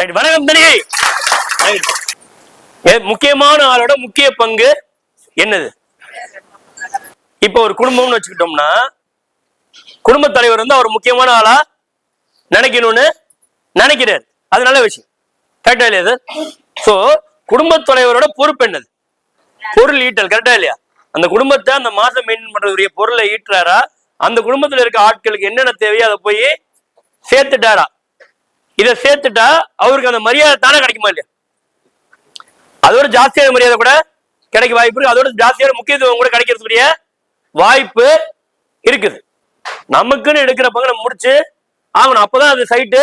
வணக்கம் தனி. முக்கியமான ஆளோட முக்கிய பங்கு என்னது? இப்ப ஒரு குடும்பம்னு வச்சுக்கிட்டோம்னா குடும்ப தலைவர் அவர் முக்கியமான ஆளா நினைக்கணும்னு நினைக்கிறார். அது நல்ல விஷயம். கரெக்டா இல்லையா சார்? சோ குடும்ப தலைவரோட பொறுப்பு என்னது? பொருள் ஈட்டல். கரெக்டா இல்லையா? அந்த குடும்பத்தை அந்த மாசம் மெயின்டைன் பண்றதுடைய பொருளை ஈட்டுறாரா? அந்த குடும்பத்துல இருக்க ஆட்களுக்கு என்னென்ன தேவையோ அதை போய் சேர்த்துட்டாரா? இதை சேர்த்துட்டா அவருக்கு அந்த மரியாதை தானே கிடைக்குமா இல்லையா? அதோட ஜாஸ்தியான மரியாதை கூட கிடைக்க வாய்ப்பு இருக்கு. அதோட ஜாஸ்தியான முக்கியத்துவம் கூட கிடைக்கிறதுக்குரிய வாய்ப்பு இருக்குது. நமக்குன்னு எடுக்கிற பங்கு நம்ம முடிச்சு ஆகணும். அப்பதான் அது சைட்டு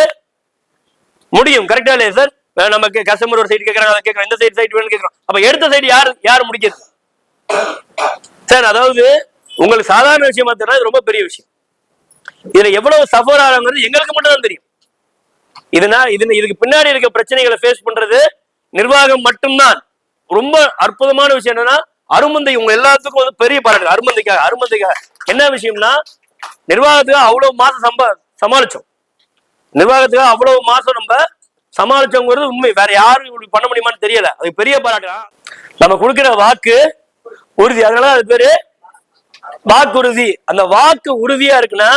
முடியும். கரெக்டா இல்லையா சார்? நமக்கு கஸ்டமர் ஒரு சைட் கேட்கறாங்க, அதை கேட்கறோம், இந்த சைட் வேணும்னு கேட்கறோம். அப்ப எடுத்த சைடு யார் முடிக்கிறது சார்? அதாவது உங்களுக்கு சாதாரண விஷயமா தெரியல, இது ரொம்ப பெரிய விஷயம். இதுல எவ்வளவு சஃபர் ஆகுங்கிறது எங்களுக்கு மட்டும் தான் தெரியும். இதுக்கு பின்னாடி இருக்க பிரச்சனைகளை ஃபேஸ் பண்றது நிர்வாகம் மட்டும்தான். ரொம்ப அற்புதமான விஷயம் என்னன்னா, அருமந்தை உங்க எல்லாத்துக்கும் பெரிய பாராட்டு. அருமந்தைக்காக என்ன விஷயம்னா, நிர்வாகத்துக்கு அவ்வளவு மாசம் சமாளிச்சோம். நிர்வாகத்துக்கு அவ்வளவு மாசம் நம்ம சமாளிச்சோங்கிறது உண்மை. வேற யாரும் இப்படி பண்ண முடியுமான்னு தெரியல. அது பெரிய பாராட்டு. நம்ம கொடுக்கிற வாக்கு உறுதி. அதனால அது பேரு வாக்குறுதி. அந்த வாக்கு உறுதியா இருக்குன்னா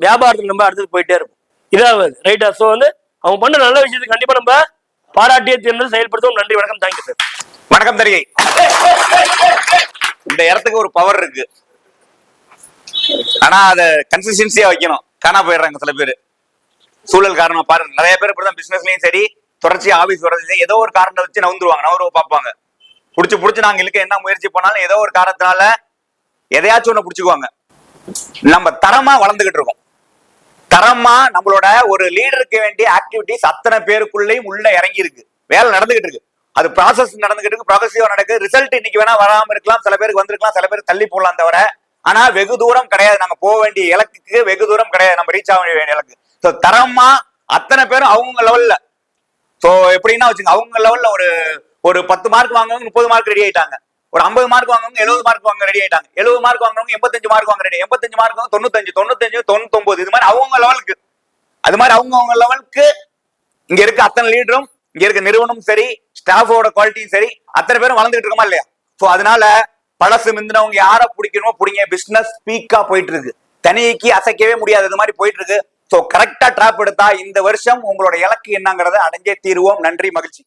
வியாபாரத்துக்கு நம்ம அடுத்தது போயிட்டே இருக்கும். இதாவது ரைட்டா? சோ அவங்க பண்ண நல்ல விஷயத்துக்கு கண்டிப்பா நம்ம பாராட்டிய தேர்ந்து செயல்படுத்துவோம். நன்றி, வணக்கம், தேங்க்யூ சார். வணக்கம் தரிகை. இந்த இடத்துக்கு ஒரு பவர் இருக்கு, ஆனா அதை கன்சிஸ்டன்சியா வைக்கணும். காணா போயிடுறாங்க சில பேர். சூழல் காரணமா பாருங்க, நிறைய பேர் இப்படிதான் பிசினஸ்லயும் சரி, தொடர்ச்சியா ஆபீஸ் வரது ஏதோ ஒரு காரணத்தை வச்சு நவுருவ பார்ப்பாங்க. புடிச்சு நாங்க இழுக்க என்ன முயற்சி பண்ணாலும் ஏதோ ஒரு காரணத்தினால எதையாச்சும் ஒண்ணு புடிச்சுக்குவாங்க. நம்ம தரமா வளர்ந்துகிட்டு இருக்கோம். தரமா நம்மளோட ஒரு லீடருக்கு வேண்டிய ஆக்டிவிட்டிஸ் அத்தனை பேருக்குள்ளேயும் உள்ள இறங்கி இருக்கு. வேலை நடந்துகிட்டு இருக்கு. அது ப்ராசஸ் நடந்துகிட்டு இருக்கு, ப்ராசஸிவா நடக்குது. ரிசல்ட் இன்னைக்கு வேணா வராம இருக்கலாம், சில பேருக்கு வந்திருக்கலாம், சில பேர் தள்ளி போடலாம் தவிர, ஆனா வெகு தூரம் கிடையாது. நாங்க போக வேண்டிய இலக்குக்கு வெகு தூரம் கிடையாது. நம்ம ரீச் ஆக வேண்டிய இலக்கு. ஸோ தரமா அத்தனை பேரும் அவங்க லெவல்ல. ஸோ எப்படின்னா வச்சுங்க, அவங்க லெவல்ல ஒரு 10 மார்க் வாங்குவாங்க 30 மார்க் ரெடி ஆயிட்டாங்க. ஒரு 50 மார்க் வாங்குவாங்க 70 மார்க் வாங்க ரெடி ஆயிட்டாங்க. 70 மார்க் வாங்குறவங்க 85 மார்க் வாங்க ரெடி. 85 மார்க் வாங்க 95, 99 இது மாதிரி அவங்க லெவலுக்கு. அது மாதிரி அவங்க லெவலுக்கு இங்க இருக்க அத்தனை லீடரும், இங்க இருக்க நிறுவனமும் சரி, ஸ்டாஃபோட குவாலிட்டியும் சரி, அத்தனை பேரும் வளர்ந்துட்டு இருக்கோமா இல்லையா? சோ அதனால பழசு மிந்தினவங்க யாரை பிடிக்கணுமோ பிடிங்க. பிசினஸ் பீக்கா போயிட்டு இருக்கு, தனிக்கு அசைக்கவே முடியாது. இது மாதிரி போயிட்டு இருக்கு. சோ கரெக்டா டிராப் எடுத்தா இந்த வருஷம் உங்களோட இலக்கு என்னங்கறத அடைஞ்சே தீருவோம். நன்றி, மகிழ்ச்சி.